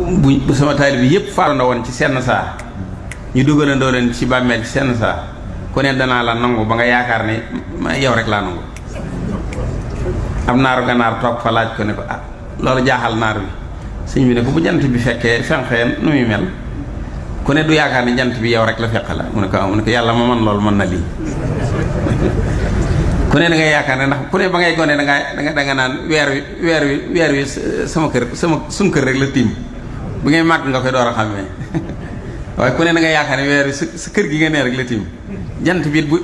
bu sama taalib bi yëpp faarandoo woon ci senn saa ñu dugalandoo leen ci bàmmeel ci senn saa ku ne danaa la nangu ba nga yaakaar ne yow rek laa nangu. am naaru ganaar toog fa laaj ko ne ko ah loolu jaaxal naar bi sëñ bi ne ko bu jant bi fekkee fenqee nu muy mel ku ne du yaakaar ne jant bi yow rek la fekk la mu ne ko yàlla ma man loolu mën na lii. ku ne da ngay yaakaar ne ndax ku ne ba ngay gone da nga naan weer wi sama kër suñ kër rek la tiim bu ngay màgg nga koy door a xàmmee waaye ku ne da ngay yaakaar ne weer wi sa kër gi nga nee rek la tiim jant bi bu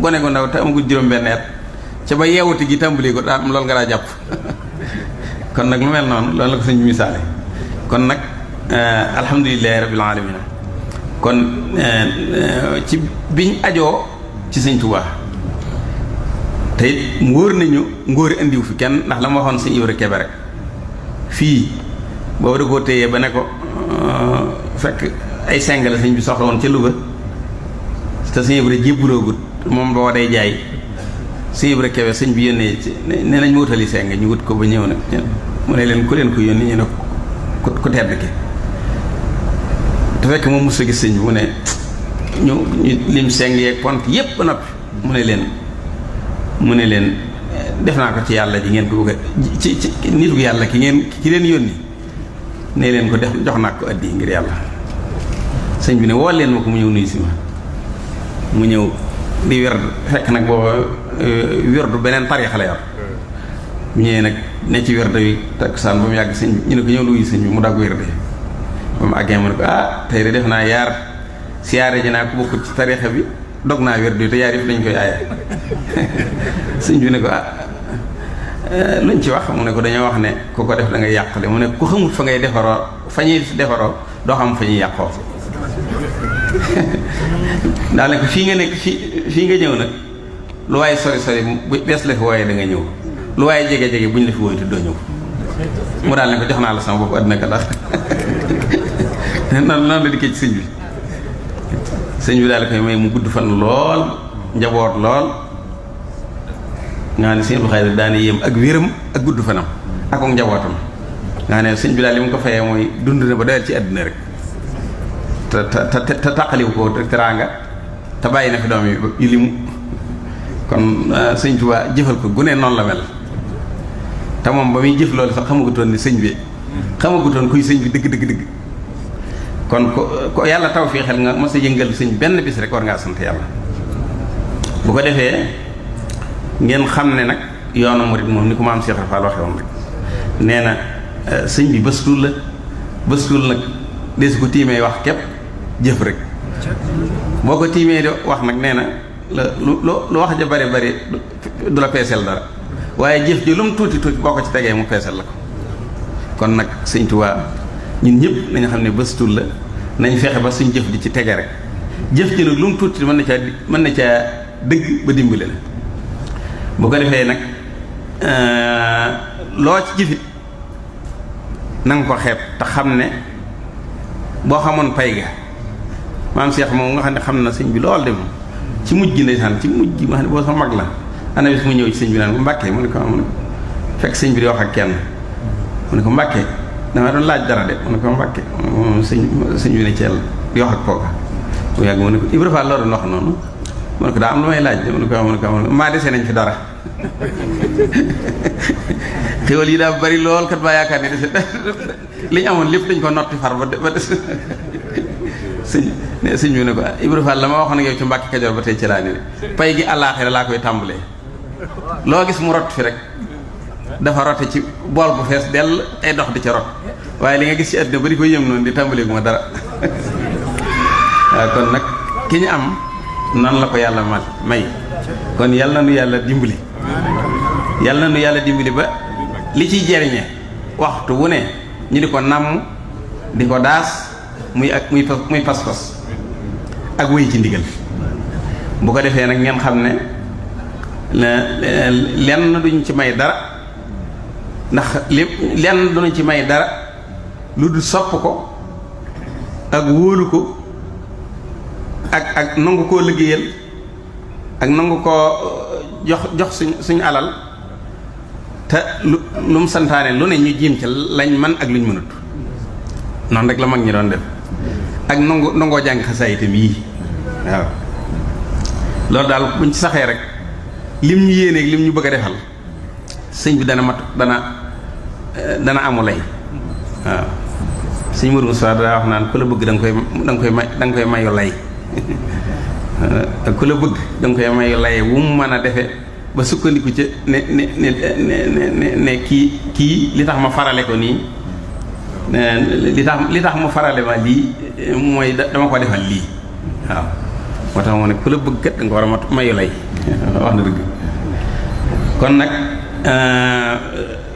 gone gu ndaw te amagul juróom-benn at ca ba yeewuti gi tàmbali ko daa am loolu nga daa jàpp kon nag lu mel noonu loolu la ko sëñ misaale kon nag alhamdulilahi rabbil alamin kon ci biñ ajoo ci sëñ Tuubaa te it mu wóor nañu ngóori indiwu fi kenn ndax la ma waxoon sëñ Ibra Kebe rek fii boobu da koo téyee ba ne ko fekk ay seng la sëñ bi soxla woon ca Louga te sëñ Ibra jébbuloogut moom boo day jaay sëñ Ibra Kebe sëñ bi yónnee ci ne nañ ma wutali seng ñu wut ko ba ñëw nag mu ne leen ku leen ko yónni ñu ne ku tedd ki te fekk moom mos a gis sëñ bi mu ne ñu lim seng yeeg pont yépp ba noppi mu ne leen def naa ko ci yàlla ji ngeen ko bëgg ci nitu yàlla ki leen yónni ne leen ko def jox naa ko addi ngir yàlla sëñ bi ne woo leen ma ko mu ñëw nuyu si ma mu ñëw di werd fekk nag booba werdu beneen tariixa la yor mu ñëwee nag ne ci werd wi takkusaan ba mu yàgg sëñ bi ñu ne ko ñëw nuyu sëñ bi mu dagg werd ba mu àggee mu ne ko tey de def naa yaar siyaare ji naa ko bokkut ci tariixa bi dog naa werd wi te yaar yëpp dañ koy aaye sëñ bi ne ko luñ ci wax mu ne ko dañoo wax ne ku ko def da ngay yàqule mu ne ku xamut fa ngay defaroo fa ñuy defaroo doo xam fa ñuy yàqoo daal ne ko fii nga nekk fii nga ñëw nag lu waaye sori bu bees la fi wooyee da nga ñëw lu waaye jege buñ la fi wooyee te doo ñëw mu daal ne ko jox naa la sama bopp àddina ka daal noonu la dikkee ci sëñ bi daal koy may mu gudd fan lool njaboot lool nga ne sëñ Abdou Khadre daane yéem ak wéram ak gudd fanam ak njabootam nga ne sëñ bi daal li mu ko fayee mooy dund na ba doyal ci àddina rek te taqaliwu ko teraanga te bàyyi na fi doom yi limu kon sëñ Tuubaa jëfal ko gune noonu la mel te moom ba muy jëf loolu sax xamagutoon ni sëñ bi xamagutoon kuy sëñ bi dëgg kon ko yàlla taw fii xel nga mos a yëngal sëñ benn bis rek war ngaa sant yàlla bu ko defee ngeen xam ne nag yoonu murid moom ni ko maam Cheikh Rafal waxe woon rek nee na sëñ bi bëstul nag desu ko tiimee wax képp jëf rek boo ko tiimee di wax nag nee na lu wax ja bari du la peeseel dara waaye jëf ji lu mu tuuti boo ko ci tegee mu peeseel la ko kon nag sëñ Tuubaa ñun ñëpp nañu xam ne bëstul la nañ fexe ba suñ jëf di ci tege rek jëf ji nag lu mu tuuti mën na caa dëgg ba dimbale la bu ko defee nag loo ci jëfit na nga ko xeeb te xam ne boo xamoon pay ga maam Cheikh moom nga xam ne xam na sëñ bi lool dem ci mujj gi ndeysaan ci mujj gi nga xam ne boo sa mag la ana bis mu ñëw ci sëñ bi naan ko Mbàkke mu ne ko fekk sëñ bi di wax ak kenn mu ne ko Mbàkke dama doon laaj dara de mu ne ko Mbàkke sëñ bi ne ci yàlla di wax ak kooka bu yàgg mu ne ko Ibra Fall loo doon wax noonu mu ne ko daa am lu may laaj de mu ne ko maa desee nañ fi dara xéwal yi daa bari lool kat baa yaakaar ne dese li ñu amoon lépp dañ ko notti far ba des sëñ bi ne ko Ibra Fall la ma waxoon ak yow ci Mbàkke Kajoor ba tey ci laa ne pay gi àllaaxira laa koy tàmbalee loo gis mu rot fi rek dafa rote ci bool bu fees dell ay dox di ca rot waaye li nga gis ci àddina ba di ko yëm noonu di tàmbaleegu ma dara waaw kon nag ki ñu am noonu la ko yàlla may kon yàlla nu yàlla dimbali ba li ciy jariñe waxtu wu ne ñu di ko namm di ko daas muy pas-pas ak wéy ci ndigal bu ko defee nag ngeen xam ne lenn duñ ci may dara ndax lenn duñ ci may dara lu dul sopp ko ak wóolu ko ak nangu koo liggéeyal ak nangu koo jox suñ alal te lu lu mu santaane lu ne ñu jiim ca lañ man ak luñ mënut noonu rek la mag ñi doon def ak nangoo jàng xasaay itam yii waaw loolu daal buñ ci saxee rek lim ñu yéene ak lim ñu bëgg a defal sëñ bi dana amu lay waaw sëñ Mourou Moussa daa wax naan ku la bëgg da nga koy mayu lay ku la bëgg da nga koy mayu lay wu mu mën a defee ba sukkandiku ca ne kii li tax ma farale ko nii li tax ma farale ma lii mooy dama ko defal lii waaw moo tax moo ne ku la bëgg kat da nga war a mayu lay wax na dëgg kon nag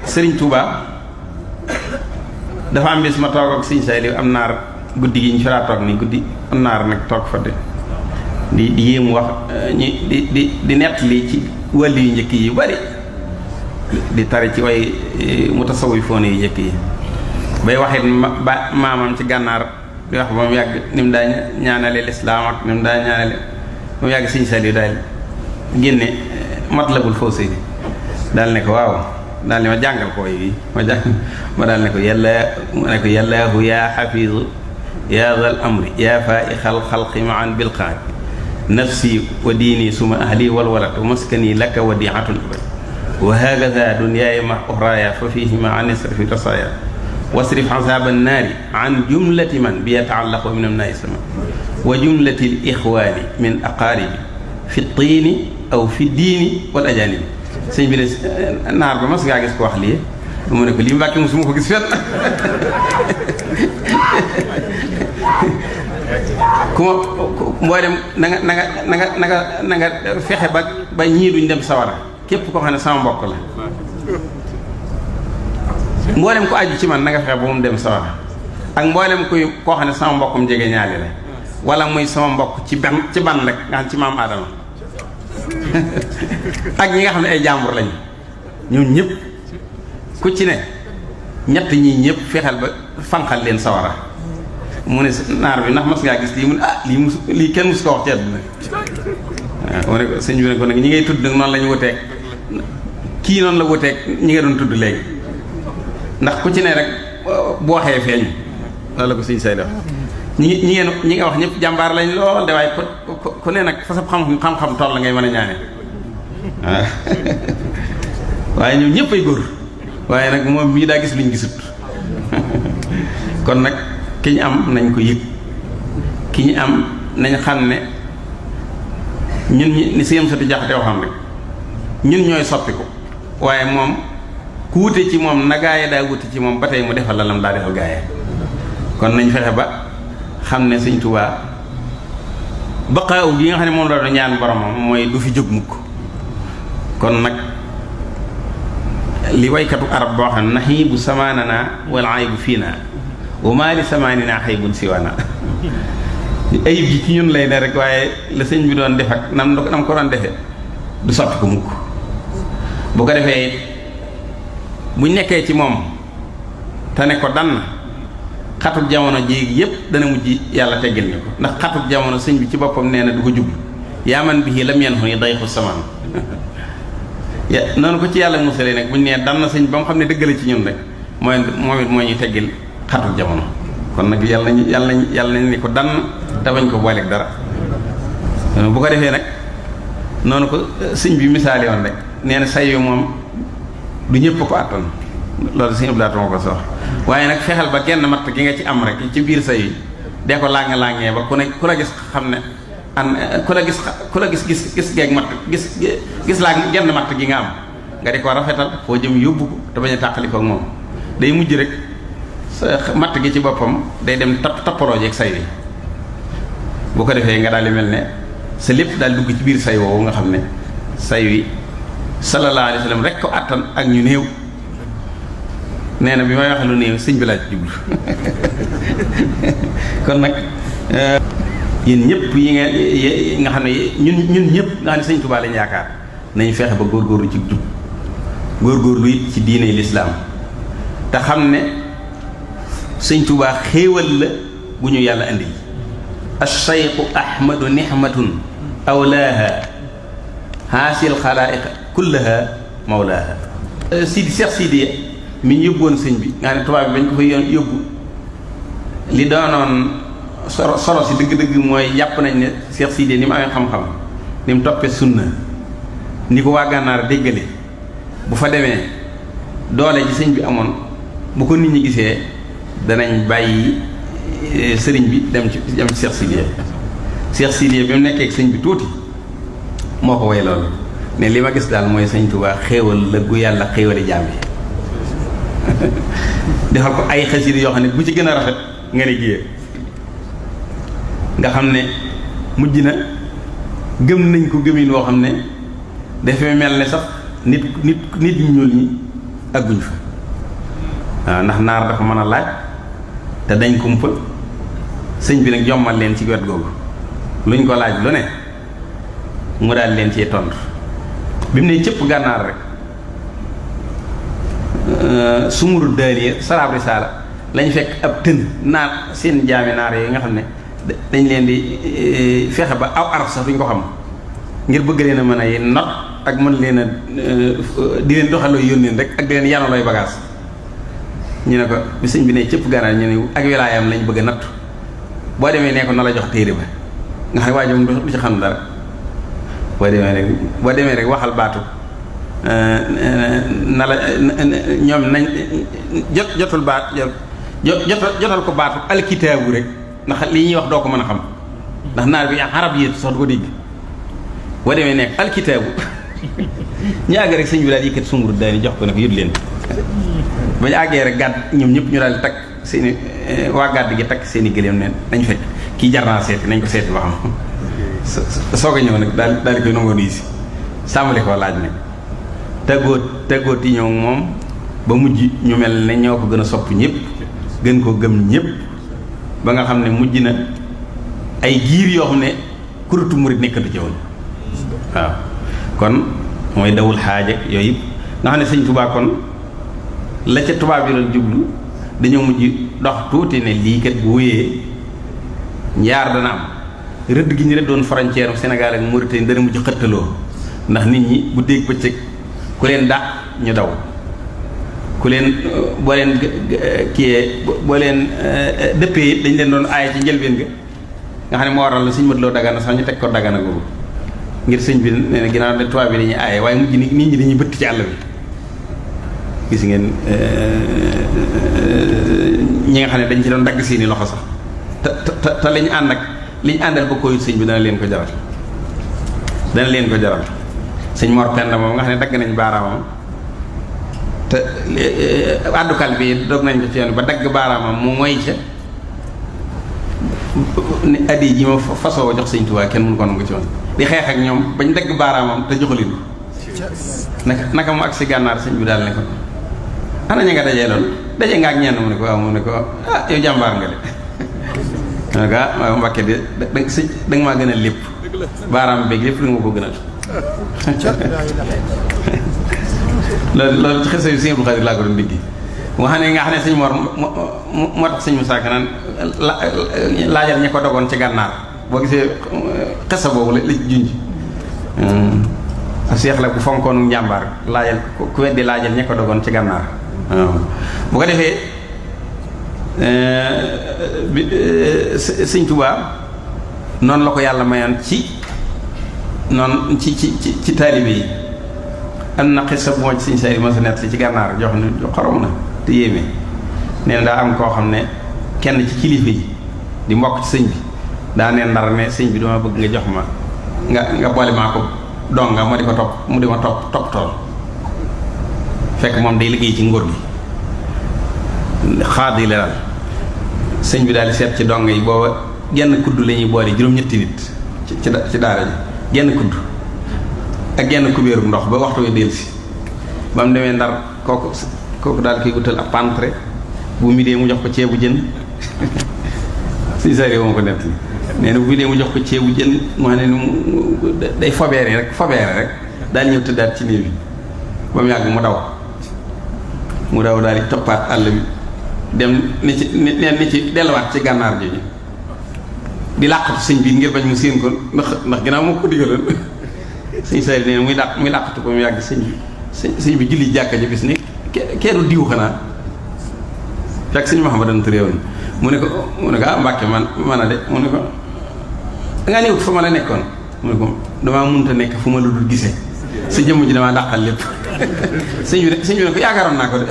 Sëriñ Touba dafa am bis ma toog ak Sëriñ Saliou am naar guddi gi ñu fi daa toog nii guddi am naar nag toog fa di yéemu wax di nett li ci wàllu yu njëkk yi bari di tari ci way mutasawwifoon yu njëkk yi bay waxit maamam ci gànnaar di wax ba mu yàgg ni mu daa ñaanale lislaam ak ni mu daa ñaanale ba mu yàgg Sëriñ Saliou daal génne Matlabul Fawzayni daal ne ko waaw daal ne ma jàngal ko yi ma daal ne ko yàllaahu yaa xafiizu yaa zal amri yaa faa'ixal xalqi ma'an bil qaari nafsi wa diini suma ahli wal walad wa maskani laka wadi'atun abad wa hakaza dunyaaya ma uxraaya fa fiihima an israfi rasaaya wasrif azaaban naari an jumlati man bi yataallaqu min amnaa'i sama wa jumlati al ixwaani min aqaaribi fi tiini aw fi diini wal ajaanibi sëñ bi ne naar ba mas ngaa gis ko wax lii mu ne ko lii Mbàkke mosuma ko gis fenn ku ma mooy dem na nga fexe ba ñii duñ dem sawara képp koo xam ne sama mbokk la mboolem ko aju ci man na nga fexe ba mu dem sawara ak mboolem koo xam ne sama mbokkum jege ñaali la wala muy sama mbokk ci ban rek nga xam ci maam Aadama ak ñi nga xam ne ay jàmbur lañu ñoom ñëpp ku ci ne ñett ñii ñëpp fexeel ba fanqal leen sawara mu ne naar bi ndax mas ngaa gis lii mu ne lii kenn musu ko wax ci àdduna waaw ne ko sëñ bi ne ko nag ñi ngay tudd nag noonu la ñu wuteeg kii noonu la wuteeg ñi nga doon tudd léegi ndax ku ci ne rek bu waxee feeñ loolu la ko sëñ say def ñi nga wax ñëpp jàmbaar lañ lool de waaye ku ne nag fa sa xam-xam toll la ngay mën a ñaane waaw waaye ñoom ñëpp ay góor waaye nag moom mii daa gis luñ gisut kon nag ki ñu am nañ ko yëg ki ñu am nañ xam ne ñun ñi ni si yam sati jaxate waxam rek ñun ñooy soppi ko waaye moom ku wute ci moom na gaaye daa wute ci moom ba tey mu defal la lam daa defal gaaye kon nañ fexe ba xam ne Sëñ Tuubaa baqaaw gi nga xam ne moom la doon ñaan boromam mooy du fi jóg mukk kon nag li waykatu arab boo xam ne naxiibu samaanana wal aybu fiina wa maa li samaanina xaybun siwaana ayib gi ci ñun lay ne rek waaye la sëñ bi doon def ak nam ko doon defee du soppi ko mukk bu ko defee it buñ nekkee ci moom te ne ko dann xatub jamono jéegi yépp dana mujj yàlla teggil ñu ko ndax xatub jamono sëñ bi ci boppam nee na du ko jublu yaa man bihi lam yanhu ni dayxu samaan noonu ko ci yàlla musalee nag buñ nee dann sëñ ba mu xam ne dëgg la ci ñun rek moom it moo ñu teggil xatub jamono kon nag yàlla nañ ni ko dann te bañ ko booleeg dara bu ko defee nag noonu ko sëñ bi misaali woon rek nee na say wi moom du ñëpp ko àttan loolu sëñ Abdou moo ko sox waaye nag fexeel ba genn matt gi nga ci am rek ci biir say wi dee ko làng-làngee ba ku la gis xam ne ku la gis geeg matt gis laa genn matt gi nga am nga di ko rafetal foo jëm yóbbu ko te bañ a tàqali ko ak moom day mujj rek sa matt gi ci boppam day dem tappaloo jeeg say wi bu ko defee nga daal di mel ne sa lépp daal dugg ci biir say woowu nga xam ne say wi sallallahu alayhi wa sallam rek ko àttan ak ñu néew nee na bi may wax lu néew sëñ bi laaj jublu kon nag yéen ñëpp yi nga xam ne ñun ñëpp nga xam ne sëñ Tuubaa lañ yaakaar nañ fexe ba góorgóorlu ci jub góorgóorlu it ci diine lislaam te xam ne sëñ Tuubaa xéewal la bu ñu yàlla andi ash-shaykhu ahmadu nihmatun awlaaha haasil xalaa'iq kullaha mawlaaha Cheikh Sidiya mi ñu yóbbuwoon sëñ bi nga ne tubaab bi bañ ko fa yóbbu li doonoon solo si dëgg-dëgg mooy jàpp nañ ne Cheikh Sidiya ni mu amee xam-xam ni mu toppee sunna ni ko waa Gànnaar déggale bu fa demee doole ji sëñ bi amoon bu ko nit ñi gisee danañ bàyyi sëriñ bi dem ci Cheikh Sidiya. Cheikh Sidiya bi mu nekkee ak sëñ bi tuuti moo ko way loolu ne li ma gis daal mooy sëñ Tuubaa xéewal la gu yàlla xéewali jaam yi defal ko ay xasida yoo xam ne bu ci gën a rafet nga ne jiyee nga xam ne mujj na gëm nañ ko gëmin woo xam ne dafay mel ne sax nit ñu ñuul ñi agguñ fa waaw ndax naar dafa mën a laaj te dañ kumpa sëñ bi nag jommal leen ci wet googu luñ ko laaj lu ne mu daal leen cee tontu bi mu ne cëpp Gànnaar rek sumuru daaliya salaab risaala lañ fekk ab tën naar seen jaami naar yooyu nga xam ne dañ leen di fexe ba aw araf sax duñ ko xam ngir bëgg leen a mën a not ak mën leen a di leen doxaloo yónneen rek ak di leen yanalooy bagage ñu ne ko bi sëñ bi ne cëpp Gànnaar ñu ne ak wilaayam lañ bëgg a nattu boo demee nee ko na la jox téere ba nga xam ne waa jom du ci xam dara boo demee rek waxal baatu na la ñoom nañ jotul baat jotal ko baatu alkitaabu rek ndax li ñuy wax doo ko mën a xam ndax naar bi arab yi sax du ko dégg boo demee nekk alkitaabu ñu àgg rek sëñ bi daal yëkkati sunguru daani jox ko ne ko yët leen ba ñu àggee rek gàdd ñoom ñëpp ñu daal di takk seeni waa gàdd gi takk seeni gëléem ne nañ fekk kii jar naa seeti nañ ko seeti ba xam soog a ñëw nag daal di koy nangoo nuyu si sàmmali ko laaj nag tëggooti ñëw moom ba mujj ñu mel ne ñoo ko gën a sopp ñëpp gën ko gëm ñëpp ba nga xam ne mujj na ay giir yoo xam ne kurutu murit nekkatu ci woon waaw kon mooy dawul xaaja yooyu yëpp nga xam ne sëñ Tuubaa kon la ca tubaab yi doon jublu dañoo mujj dox tuuti ne lii kat bu wéyee njaar dana am rëdd gi ñu rëddoon frontière Sénégal ak Mauritanie dana mujj xëttaloo ndax nit ñi bu dégg bëccëg ku leen dàq ñu daw ku leen boo leen kiyee boo leen dëppee it dañ leen doon aaye ci njëlbeen ga nga xam ne moo waral la sëñ Modou Lo Dagana sax ñu teg ko Dagana googu ngir sëñ bi nee na ginnaaw ne tubaab bi dañuy aaye waaye mujj nit ñi dañuy bëtt ci àll bi gis ngeen ñi nga xam ne dañ ci doon dagg seeni loxo sax te lañu ànd ak liñ àndal ba koy sëñ bi dana leen ko jaral sëñ Mor Penda moom nga xam ne dagg nañ baaraamam te àddukal bi dog nañ ko ci yoon ba dagg baaraamam mu moy ca ne addi ji ma fasoo jox sëñ Tuubaa kenn mënu ko nangu ci woon di xeex ak ñoom bañ dagg baaraamam te joxalin naka mu ak si Gànnaar sëñ bi daal ne ko ana ña nga dajee loolu daje nga ak ñenn mu ne ko waaw mu ne ko ah yow jàmbaar nga de ma ne ko ah waaw Mbàkke de da nga maa gënal lépp baaraam beeg lépp lu nga ma ko gënal loolu ci xese yu Sëñ Abdou Khadre laa ko doon diggi nga xam ne sëñ Mor moo tax sëñ Musaa Ka naan laajal ña ko dogoon ci Gànnaar boo gisee xesa boobu la ci junj seex la bu fonkoonu njàmbaar laajal ku weddi laajal ña ko dogoon ci Gànnaar waaw bu ko defee sëñ Tuubaa noonu la ko yàlla mayoon ci taalibe yi am na xisa bu ma ci sëñ Saari ma sa nett ci Gànnaar jox ne xorom na te yéeme nee na daa am koo xam ne kenn ci kilifa yi di mbokk ci sëñ bi daa neen Ndar ne sëñ bi dama bëgg nga jox ma nga boole maa ko donga ma di ko topp mu di ma topp tool fekk moom day liggéey ci nguur gi xaadi la daal sëñ bi daal di seet ci donga yi booba genn kudd la ñuy boole juróom-ñetti nit ci daara ji genn kudd ak genn kubéeru ndox ba waxtu wi dellusi ba mu demee Ndar kooku daal koy wutal ab pantre bu midee mu jox ko ceebu jën si sari moom ko nett nee na bu midee mu jox ko ceebu jën moo ne day fobeere rek daal ñëw tëddaat ci néeg bi ba mu yàgg mu daw daal di toppaat àll bi dem ni ci delluwaat ci Gànnaar jooju di làqatu sëñ bi ngir bañ mu séen ko ndax ginnaaw moo ko digaloon sëñ sari nee na muy làqatu ba mu yàgg sëñ bi sëñ bi julli jàkka ji bis ni kenn diw xanaa fekk sëñ Mouhamadou Touré woon mu ne ko ah Mbàkke man a de mu ne ko dangaa néewut fa ma la nekkoon mu ne ko damaa mënut a nekk fu ma lu dul gisee sa jëmm ji damaa dàqal lépp sëñ bi ne ko yaakaaroon naa ko de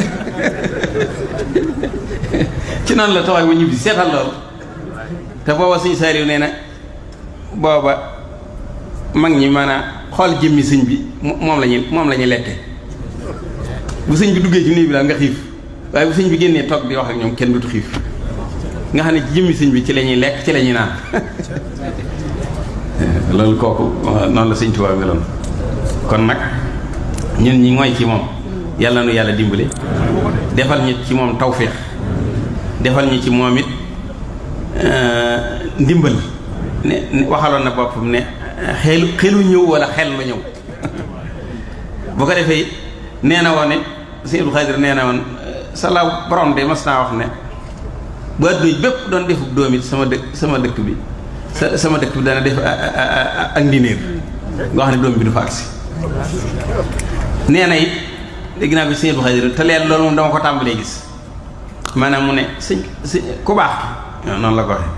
ci noonu la tawaay ma ñibbi seetal lool te booba sëñ Saaliw nee na booba mag ñi maanaam xool jëmmi sëñ bi moom la ñuy lekke bu sëñ bi duggee ci nii bi daal nga xiif waaye bu sëñ bi génnee toog di wax ak ñoom kenn dutu xiif nga xam ne ci jëmmi sëñ bi ci la ñuy lekk ci la ñuy naan loolu kooku noonu la sëñ Tuubaa meloon kon nag ñun ñi mooy ci moom yàlla nu yàlla dimbale defal ñu ci moom tawféex defal ñu ci moom it ndimbal ne waxaloon na boppam ne xelu ñëw wala xel lu ñëw bu ko defee nee na woon it Sëñ Abdou Khadre nee na woon salaaw borom de mas naa wax ne bu adduna bépp doon defub doom it sama dëkk bi sama dëkk bi dana def ak ndinéer nga xam ne doom bi du fa agsi nee na it dégg naa bi Sëñ Abdou Khadre te leen loolu moom dama ko tàmbalee gis maanaam mu ne si ku baax ki noonu la ko waxee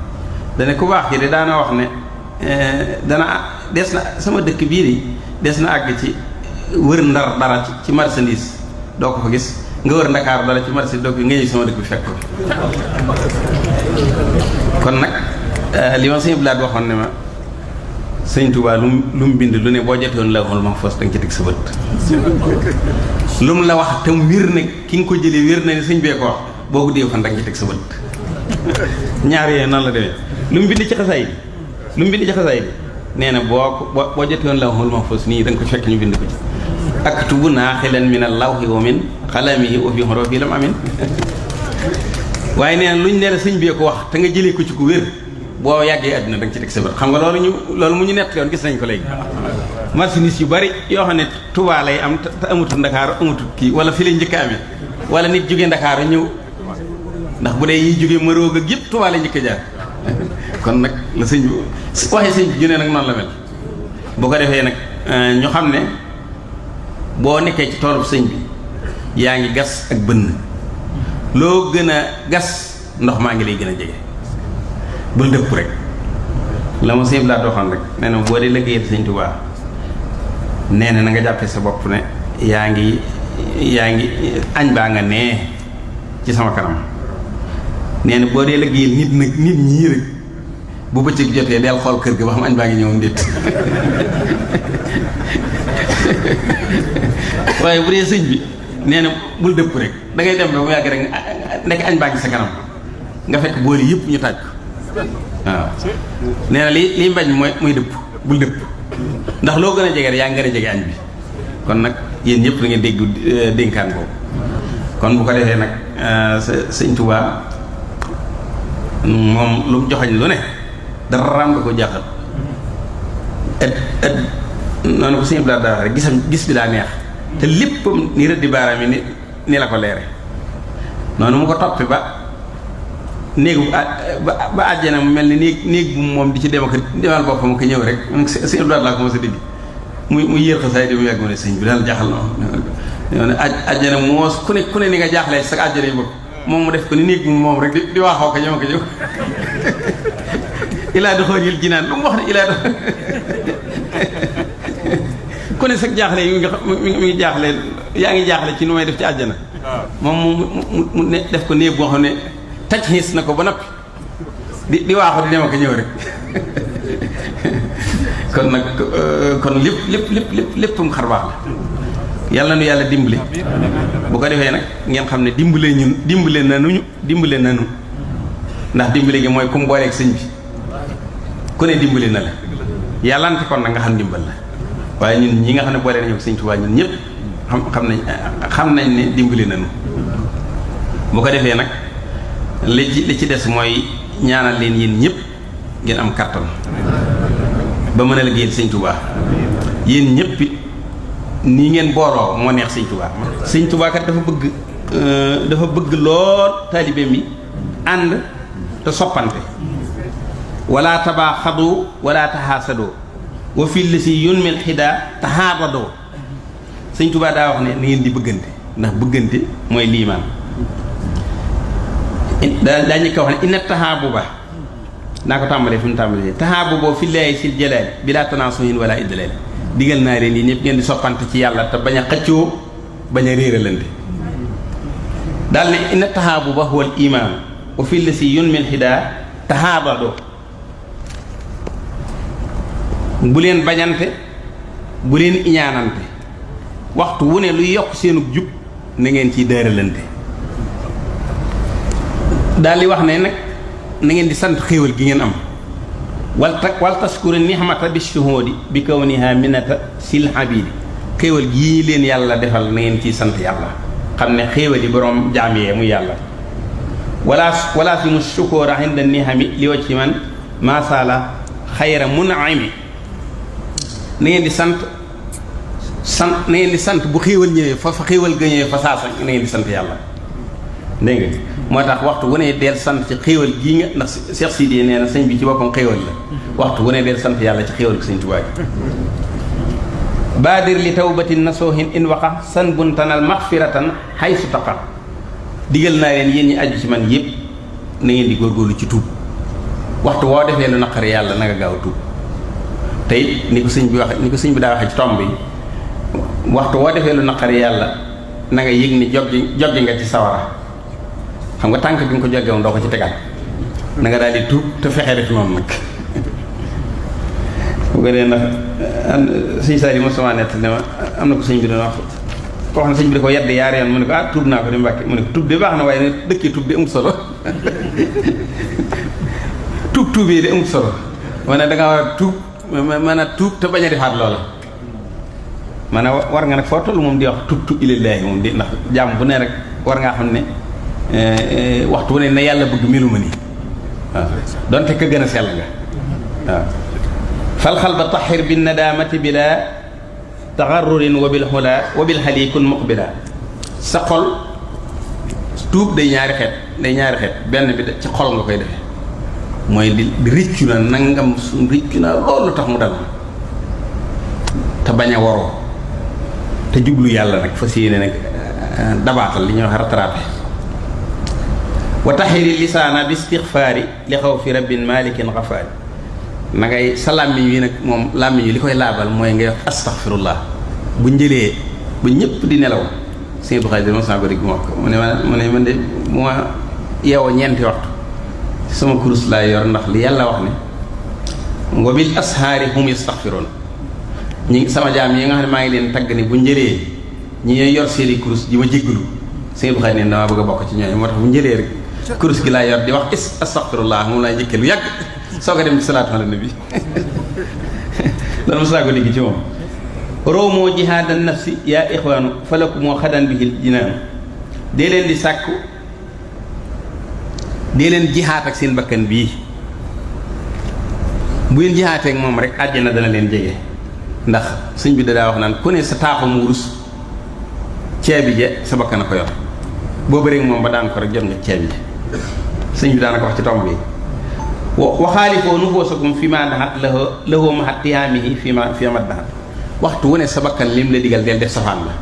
dane ku baax ki de daana wax ne dana des na sama dëkk bii de des na àgg ci wër Ndar dara ci marchandise doo ko fa gis nga wër Ndakaaru dara ci marchandise doo ko nga ñëw sama dëkk bi fekk ko kon nag li ma sëñ Blaat waxoon ne ma sëñ Tuubaa lu mu bind lu ne boo jotoon la xol ma fos da nga ci teg sa bët lu mu la wax te mu wér ne ki nga ko jëlee wér na ne sëñ bee ko wax boo ko dee fan da nga ci teg sa bët ñaar yooyu noonu la demee lu mu bind ci xasaay bi nee na boo jotoon la xol ma fos nii da nga ko fekk ñu bind ko ci aktubu naaxilan min allawhi wa min xalamihi wa fi xurufi lam amin waaye nee na luñ ne la sëñ bee ko wax te nga jëlee ko ci ku wér boo yàggee àddina da nga ci teg sa bët xam nga loolu mu ñu nett yoon gis nañ ko léegi marchandise yu bari yoo xam ne Tuubaa lay am te amatul Ndakaaru amatul kii wala fi lay njëkk a amee wala nit jógee Ndakaaru ñëw ndax bu dee yiy jógee Maroog ak yëpp Tuubaa lay njëkk a jaar kon nag la sëñ bi waxee sëñ bi junee nag noonu la mel boo ko defee nag ñu xam ne boo nekkee ci toolub sëñ bi yaa ngi gas ak bënn loo gën a gas ndox maa ngi lay gën a jege bul dëpp rek la ma sëñ bi laa doxoon rek nee na boo dee liggéeyal sëñ Tuubaa nee na nga jàppee sa bopp ne yaa ngi añ baa nga nee ci sama kanam nee na boo dee liggéeyal nit ñii rek bu bëccëg jotee del xool kër ga ba xam añ baa ngi ñëw ndéet waaye bu dee sëñ bi nee na bul dëpp rek da ngay dem ba mu yàgg rek nekk añ baa ngi sa kanam nga fekk booli yëpp ñu taaj ko waaw nee na li mbañ mooy dëpp bul dëpp ndax loo gën a jege rek yaa ngi gën a jege añ bi kon nag yéen ñëpp da ngeen dégg dénkaan boobu kon bu ko defee nag sëñ Tuubaa moom lu mu joxañ lu ne dara am nga ko jàqal noonu ko sëñ Blaat daa wax rek gis bi daa neex te léppam ni rëddi baaraam yi ni la ko leere noonu mu ko toppi ba néegu ba àjjana mu mel ni néeg bu moom di ci dem ak demal boppam ko ñëw rek sëñ Blaat laa ko mos a dégg mu yéer xasaay di mu yàgg ma ne sëñ bi daal jaaxal na ne àjjana moos ku ne ni nga jaaxlee sa àjjana yi bopp moom mu def ko ni néeg bu moom rek di waaxoo ko ñëw ko ñëw ilaa di xool yil jinaan lu mu wax ne ilaa di ku ne sax jaaxle yi mi ngi jaaxle yaa ngi jaaxle ci nu may def ci àjjana moom mu ne def ko néeg boo xam ne taj xiis na ko ba noppi di waaxu di dem ak ñëw rek kon nag kon léppam xar baax la yàlla nu yàlla dimbali bu ko defee nag ngeen xam ne dimbale nanu ndax dimbale gi mooy kum booleeg sëñ bi ku ne dimbali na la yàllante kon nag nga xam dimbal la waaye ñun ñi nga xam ne boole nañu ak sëñ Tuubaa ñun ñëpp xam nañ ne dimbali nañu bu ko defee nag li ci des mooy ñaanal leen yéen ñëpp ngeen am kattan ba mën a liggéeyal sëñ Tuubaa yéen ñëpp it nii ngeen booloo moo neex sëñ Tuubaa sëñ Tuubaa kat dafa bëgg lool taalibeem yi ànd te soppante wala tabaaxadu wala taxaasadoo wa fi lisi yunmil xidaa taxaabadoo sëñ Tuubaa daa wax ne na ngeen di bëggante ndax bëggante mooy liimaan daa ñëkk a wax ne inna tahaabuba naa ko tàmbalee fi mu tàmbalee tahaabuba fillaahi sil jalaali bilaa tanaasuhin wala idlaali digal naa leen yi ñëpp ngeen di soppante ci yàlla te bañ a xëccoo bañ a réeralante daal ne inna tahaabuba huwal imaan wa fi la si yun min xidaa tahaabado bu leen bañante bu leen iñaanante waxtu wu ne luy yokk seenug jub na ngeen ciy dëralante daal di wax ne nag na ngeen di sant xéewal gi ngeen am wal taskuru nihmata bi shuhudi bi kawniha minata sil habidi xéewal gii leen yàlla defal na ngeen ciy sant yàlla xam ne xéewal yi boroom jaam yee muy yàlla wala fi mu shukura inda nihami li wa ci man masala xayra mun'imi na ngeen di sant na ngeen di sant bu xéewal ñëwee fa xéewal ga ñëwee fa saasa na ngeen di sant yàlla dégg nga moo tax waxtu wu ne deel sant ci xéewal gii nga ndax Cheikh Sidi nee na sëñ bi ci boppam xéewal la waxtu wu ne deel sant yàlla ci xéewal gi sëñ Tuubaa baadir li tawbatin nasuhin in waqa san buntanal maxfiratan haysu taqa digal naa leen yéen ñi aju ci man yépp na ngeen di góorgóorlu ci tuub waxtu woo defee lu naqari yàlla na nga gaaw tuub te it ni ko sëñ bi daa waxee ci tomb yi waxtu woo defee lu naqari yàlla na nga yëg ni joggi nga ci sawara xam nga tànk bi nga ko joggewoon doo ko ci tegaat na nga daal di tuub te fexe def noonu nag bu ko dee ndax sëñ Saali mosuma nett ne ma am na ko sëñ bi doon wax na sëñ bi da ko yedd yaari yoon mu ne ko tuub naa ko di Mbàkke mu ne ko tuub de baax na waaye ne dëkkee tuub de amul solo tuubee de amul solo maanaam da nga war a tuub maanaam tuub te bañ a defaat loola maanaam war nga nag foo toll moom di wax tubtu ilallaahi moom di ndax jàmm bu ne rek war ngaa xam ne waxtu wu ne na yàlla bëgg meluma nii waaw donte ka gën a sell nga waaw falxal ba taxir bi nadaamati bila taxarrurin wa bil xula wa bil xali kun muqbila sa xol tuub day ñaari xeet benn bi ci xol nga koy defe mooy di riccu na nangam su riccu na loolu tax mu dal te bañ a waroo te jublu yàlla nag fas yéene nag dabaatal li ñuy wax rattrapé wa taxiri lisaana bi istixfaari li xaw fi rabbin malikin xafaari na ngay sa làmmiñ wi nag moom làmmiñ wi li koy laabal mooy ngay wax astaxfirullah bu njëlee ba ñëpp di nelaw sëñ Abdou Khadre mos naa ko dégg mu wax ko mu ne man de bu ma yeewoo ñeenti waxtu sama kurus laay yor ndax li yàlla wax ne wa bil ashaari hum yastaxfiroon ñi sama jaam yi nga xam ne maa ngi leen tagg ni bu njëlee ñi yor seeni kurus ji ma jéggalu sëñ Abdou Khadre ne damaa bëgg a bokk ci ñooñu moo tax bu njëlee rek kurus gi laay yor di wax astaxfirullah moom laay njëkkee lu yàgg soo ko dem ci salaatu ala nabi loolu mos naa ko dégg ci moom roomoo jihaadan nafsi yaa ixwaanu falaku moo xadan bihil jinaanu dee leen di sàkku dee leen jihaat ak seen bakkan bii bu leen jihaateek moom rek àjjana dana leen jege ndax sëñ bi daa wax naan ku ne sa taaxum wurus ceebi je sa bakkan a ko yor boobu rek moom ba daan ko rek jot nga ceebi je sëñ bi daana ko wax ci tomb bi waxaalifoo nufoosakum fi ma daxat lahoo mahat tihaamihi fi ma daxat waxtu wu ne sa bakkan lim la digal del def safaan la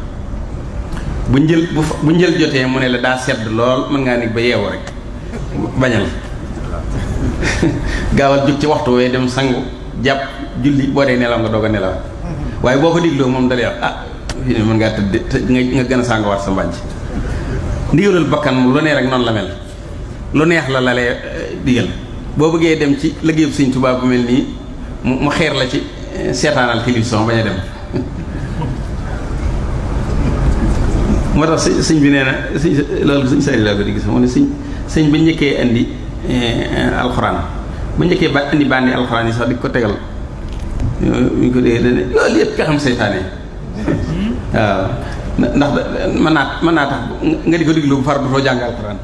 bu njël jotee mu ne la daa sedd lool mën ngaa nekk ba yeewu rek bañal gaawal jóg ci waxtu wee dem sangu jàpp julli boo dee nelaw nga doog a nelaw waaye boo ko digloo moom dalay wax fii ne mën ngaa tëdd nga gën a sàngawaat sa mbànc ndigalul bakkan moom lu ne rek noonu la mel lu neex la lay digal boo bëggee dem ci liggéeyub Sëñ Tuubaa bu mel nii mu xeer la ci seetaanal télévision bañ a dem moo tax sëñ bi nee na loolu sëñ sari laa ko di gis mu ne sëñ ba njëkkee indi alxuraan ba njëkkee indi bandi alxuraan yi sax di ko tegal ñu ko dee dane loolu yëpp ka xam seytaane waaw ndax mën naa tax nga di ko diglu bu far dutoo jàng alxuraan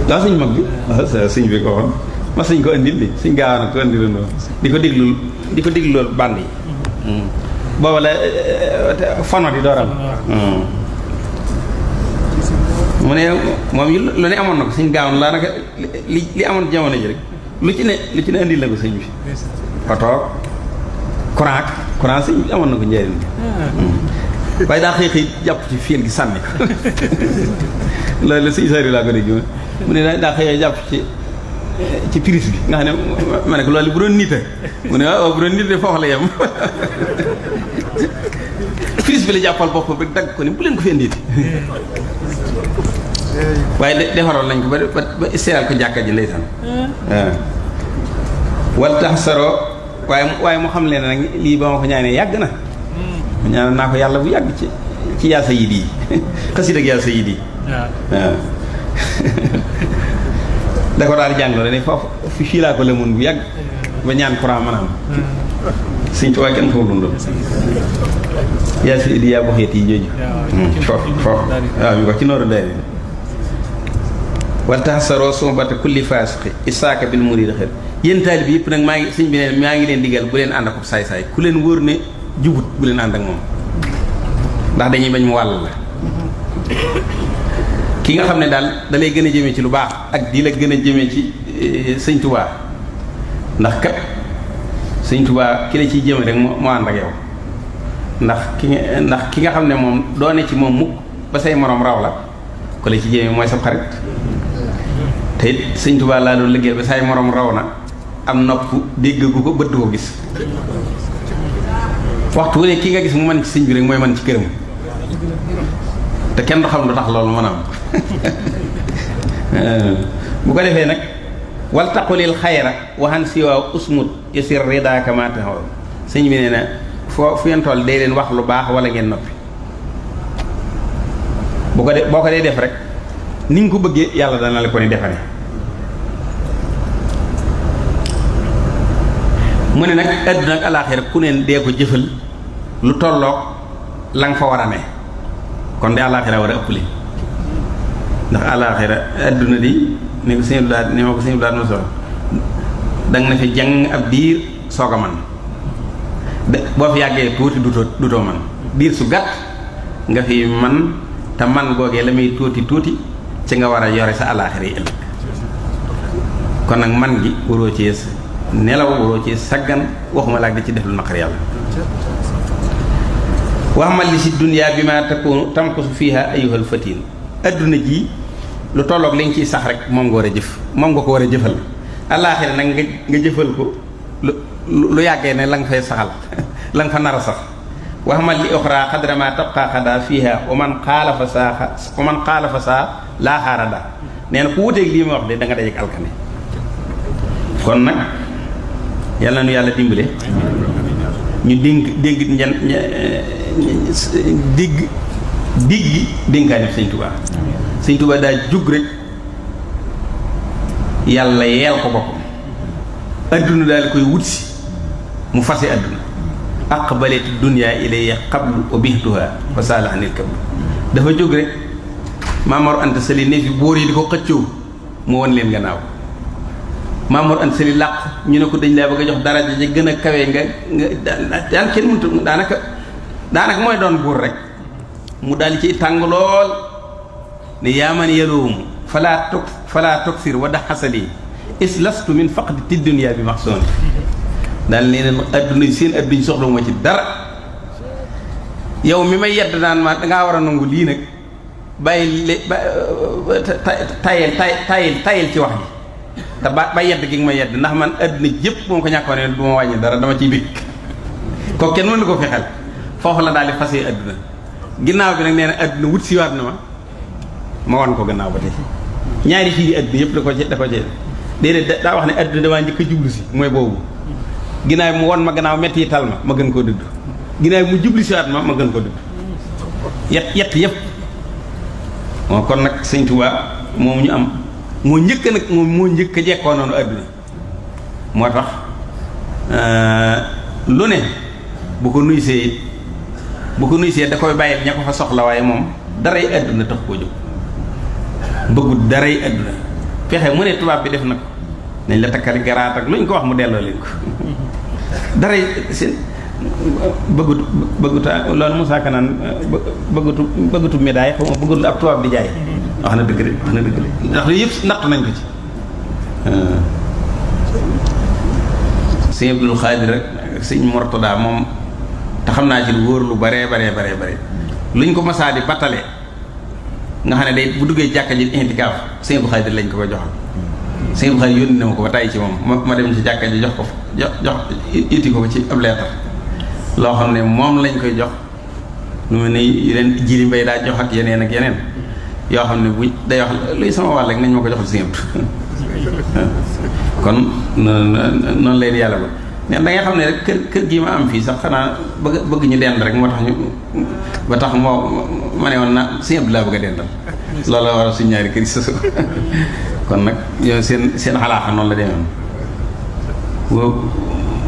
waaw sëñ mag bi waaw sëñ bi ko waxoon ma sëñ ko indil li sëñ gaaw na ko indil noonu di ko diglu loolu band yi booba la fanot yi dooram mu ne moom lu ne amoon na ko sëñ gaaw na laa naka li amoon jamono ji rek lu ci ne andil na ko sëñ bi oto courant sëñ bi amoon na ko njëriñ waaye daa xëy jàpp ci fiil gi sànni ko loolu la sëñ sari laa ko dégg mu ne daa xëy jàpp ci prise bi nga xam ne ma ne ko loolu bu doon nit mu ne waaw bu doon nit de foofu la yem prise bi la jàppal boppam rek dagg ko ni bu leen ko fi inditi waaye defaroon nañ ko ba isteeral ko jàkka ji ndeysaan waaw wal tax saroo waaye mu xam leen nag lii ba ma ko ñaanee yàgg na ñaanal naa ko yàlla bu yàgg ci yaa sayid yi xasida ak yaa sayid yi waaw da ko daal jàngloo ne foofu fii laa ko lëmoon bu yàgg ba ñaan courant maanaam Sëñ Tuubaa kenn xamul dundam yaa sayid yaa boxeet yi jooju foofu waaw mi ko ci nooru day wal tax saroo sumbata kulli faasiqi isaaka bil murid xër yéen taalib bi yëpp nag maa ngi sëñ bi ne maa ngi leen digal bu leen ànd ak saay-saay ku leen wóor ne jubut bu leen ànd ak moom ndax dañuy bañ mu wàll la ki nga xam ne daal da lay gën a jëmee ci lu baax ak di la gën a jëmee ci sëñ Tuubaa ndax kat sëñ Tuubaa ki la ciy jëme rek moo ànd ak yow ndax ki nga xam ne moom doone ci moom mukk ba say morom raw la ko la ci jëme mooy sa xarit te it sëñ Tuubaa laa doon liggéey ba say morom raw na am nopp dégg gu ko bët du ko gis waxtu wu ne ki nga gis mu mën ci sëñ bi rek mooy mën ci këram te kenn du xam lu tax loolu mën a am bu ko defee nag wal taqulil xayra waxan siwaaw usmut yasir ridaaka ma taxaw sëñ bi nee na fu ngeen toll dee leen wax lu baax wala ngeen noppi boo ko dee def rek ni nga ko bëggee yàlla dana la ko ni defane mu ne nag àdduna ak alaaxira ku neen dee ko jëfal lu tolloog la nga fa war a ne kon de alaaxira war a ëpp li ndax alaaxira àdduna di ni ko sëñ Blaat ni ma ko sëñ Blaat ma solo danga na fi jàng ab diir soog a man boo fi yàggee tuuti dutoo man diir su gàtt nga fi man te man googee la muy tuuti ci nga war a yore sa alaaxira yi ëllëg kon nag man gi waroo ci nelaw waroo ci saggan waxuma laak di ci def lu naqar yàlla waxamal li si duniyaa bi ma takkoonu tamkusu fiiha ayyuhal fatiin adduna ji lu tolloog li nga ciy sax rek moom nga war a jëf moom nga ko war a jëfal alaaxira nag nga jëfal ko lu yàggee ne la nga fay saxal la nga fa nar a sax waxamal li oxra xadra ma tabqa xada fiiha wa man xaalafa saa laa xaarada nee na ku wuteeg lii ma wax de da nga dajeek alkane kon nag yàlla na nu yàlla dimbale ñu digg dénkaani sëñ Tuubaa sëñ Tuubaa daa jug rek yàlla yeel ko boppam adduna daal koy wut si mu fase adduna aqbalati dunya ilayya qablu wa bihtuha wa saala anil kablu dafa jóg rek Maamor Anta Sali ne fi bóor yi di ko xëccoo mu won leen gannaaw Maamor Anta Sali làq ñu ne ko dañ laa bëgg a jox daraja ja gën a kawe nga daan kenn mënut daanaka mooy doon buur rek mu daal ci tàng lool ne yaa man yaloomu falaa toksir wa daxasali is lastu min faqdi ti dunya bi maxsoon daal nee na adduna seen adduñ soxla ma ci dara yow mi may yedd naan ma dangaa war a nangu lii nag bàyyi tayel ci wax ji te ba yedd gi nga ma yedd ndax man adduna jëpp moom ko ñàkkoon ne du ma wàññi dara dama ciy bég kooku kenn mënu ko fi xel foofu la daal di fasee adduna ginnaaw bi nag nee na adduna wut si waat na ma wan ko gannaaw ba tey ñaari fii adduna yëpp da ko ci déedéet daa wax ne adduna damaa njëkk a jublu si mooy boobu ginnaaw mu won ma gannaaw metti yi tal ma gën koo dëdd ginnaaw mu jublu si waat ma gën koo dëdd yett yëpp moo kon nag sëñ Tuubaa moom ñu am moo njëkk nag moom moo njëkk a jekkoo noonu adduna moo tax lu ne bu ko nuysee da koy bàyyil ña ko fa soxla waaye moom daray adduna tax koo jóg bëggut daray adduna fexe mu ne tubaab bi def na ko nañ la takkali garaat ak lu ñu ko wax mu delloo leen ko daray seen bëgguta loolu Moussa Kanaan bëggutu médaille xaw ma bëggutu ab tubaab di jaay wax na dëgg de ndax lu yëpp natt nañ ko ci sëñ Abdul Xaadir rek sëñ Mortada moom te xam naa ci lu wóor lu bare luñ ko masaa di battale nga xam ne day bu duggee jàkka ji intikaaf sëñ Abdul Xaadir lañ ko koy joxal. sëñ Abdul Xaadir yónni na ma ko ba tàyyi ci moom ma dem ci jàkka ji jox ko jox iti ko ci ab leetar loo xam ne moom lañ koy jox lu mel ne yeneen jiri mbay daa jox ak yeneen yoo xam ne bu day wax luy sama wàll rek nañ ma ko joxal sëñ Abdul kon noonu lay yàlla ba da ngay xam ne rek kër gii ma am fii sax xanaa bëgg ñu dend rek moo tax ñu ba tax moo ma ne woon na sëñ Abdou laa bëgg a dendal loolu la war a suñ ñaari kër yi sasu kon nag yow seen xalaaxa noonu la demee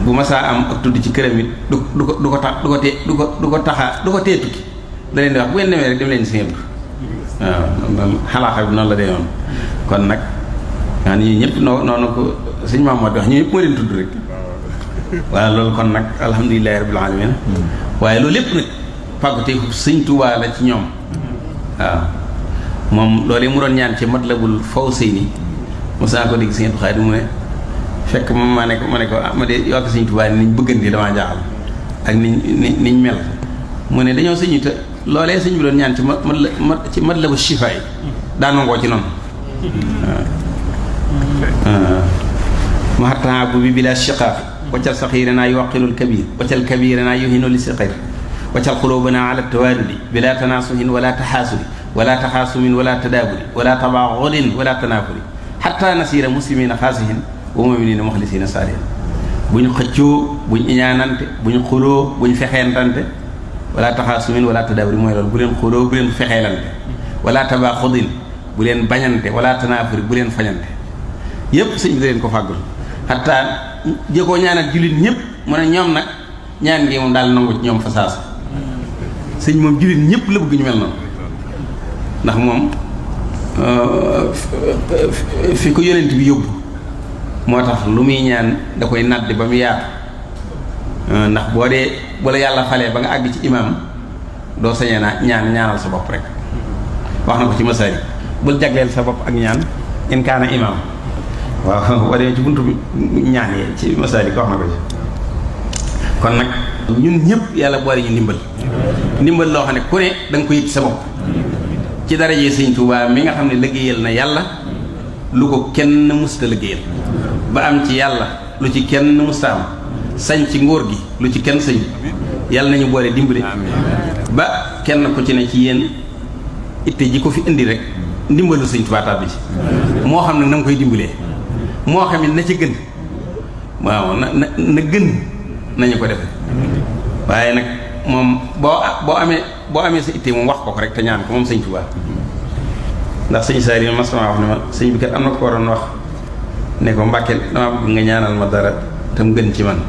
bu ma saa am ak tudd ci këram it du ko tee tukki da leen di wax bu ngeen demee rek dem leen sëñ Abdou waaw xalaaxa bi noonu la demee kon nag yaa ñii ñëpp noonu ko sëñ Maam moo di wax ñu ñëpp moo leen tudd rek waaw loolu kon nag alhamdulilahi rabbil alamin waaye loolu lépp nag fàggute sëñ Tuubaa la ci ñoom waaw moom loolu mu doon ñaan ci Matlabul Fawzayni mosaa ko dégg sëñ Abdou Khadre mu ne fekk moom ma ne ko ma de yokk sëñ Tuubaa ni niñ bëggante damaa jaaxal ak niñ mel mu ne dañoo sëñu te loolee sëñ bi doon ñaan ci Matlabu Chifa yi daa nangoo ci noonu mahataabu bi bila shiqaaqi waccal saxiiranaa yuwaqilul kabir waccal kabiranaa yuhinu li siqir waccal xuluubanaa ala tawaadudi bila tanaasuhin wala taxaasudi wala taxaasumin wala tadaaburi wala tabaaxudin wala tanaafuri xatta nasiira muslimina xaasihin wa muminina muxlisina saalihin buñ xëccoo buñ iñaanante buñ xuloo buñ fexeentante wala taxaasumin wala tadaaburi mooy loolu bu leen xuloo bu leen fexeelante wala tabaaxudin bu leen bañante wala tanaafuri bu leen fañante yépp sëñ bi da leen ko fàggul xataa jëkkoo ñaanal jullit ñëpp mu ne ñoom nag ñaan ngi moom daal nangu ci ñoom fa saasa sëñ moom jullit ñëpp la bëgg ñu mel noonu ndax moom fi ko yonent bi yóbbu moo tax lu muy ñaan da koy nàddi ba mu yaatu ndax boo la yàlla falee ba nga àgg ci imaam doo sañee ñaanal sa bopp rek wax na ko ci masaari bul jagleel sa bopp ak ñaan in kaana imaam waaw boo demee ci buntu bi ñaan yi ci masaali ko wax na ko ci kon nag ñun ñëpp yàlla boole ñu ndimbal loo xam ne ku ne da nga ko yëg sa bopp ci daraje sëñ Tuubaa mi nga xam ne liggéeyal na yàlla lu ko kenn musta liggéeyal ba am ci yàlla lu ci kenn musta am sañ ci ngóor gi lu ci kenn sañ yàlla nañu boole dimbali ba kenn ku ci ne ci yéen itte ji ko fi indi rek ndimbalu sëñ Tuubaa tàbbi ci moo xam ne na nga koy dimbalee moo xam ne na ci gën waaw na gën nañu ko defe waaye nag moom boo amee sa itte moom wax ko rek te ñaan ko moom sëñ Tuubaa ndax sëñ Saari mas sama wax ne ma sëñ bi kat am na ko waroon wax ne ko Mbàkke dama bëgg nga ñaanal ma dara te mu gën ci man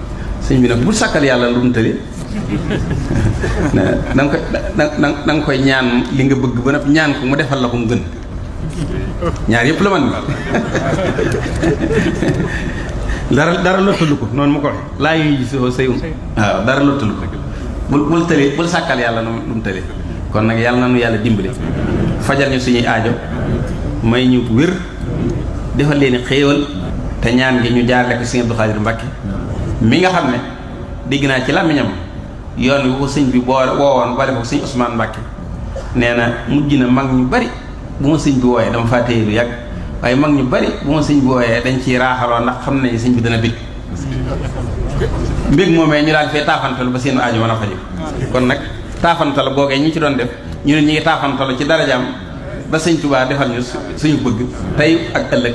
sëñ bi nag bul sàkkal yàlla lu mu tële da nga koy ñaan li nga bëgg ba nag ñaan ko mu defal la ko mu gën ñaar yëpp la man dara lottalu ko noonu mu ko waxee laa yuy gis soo sëy waaw dara lottalu ko bul tële bul sàkkal yàlla lu mu tële kon nag yàlla na nu yàlla dimbali fajal ñu suñuy aajo may ñu wér defal leen xéewal te ñaan gi ñu jaarale ko Sëñ Abdou Khadre Mbacké mi nga xam ne digg naa ci làmmiñam yoon wi ko sëñ bi woowoon ba def ko Sëñ Ousmane Mbacké nee na mujj na mag ñu bari bu ma sëñ bi wooyee dama faa téye lu yàgg waaye mag ñu bari bu ma sëñ bi wooyee dañ ciy raaxaloo ndax xam nañu sëñ bi dana bég mbég moomee ñu daal fee taafantalu ba seen aajo mën a faju kon nag taafantalu googee ñi ci doon def ñu ne ñu ngi taafantalu ci darajaam ba sëñ Tuubaa defal ñu suñu bëgg tey ak ëllëg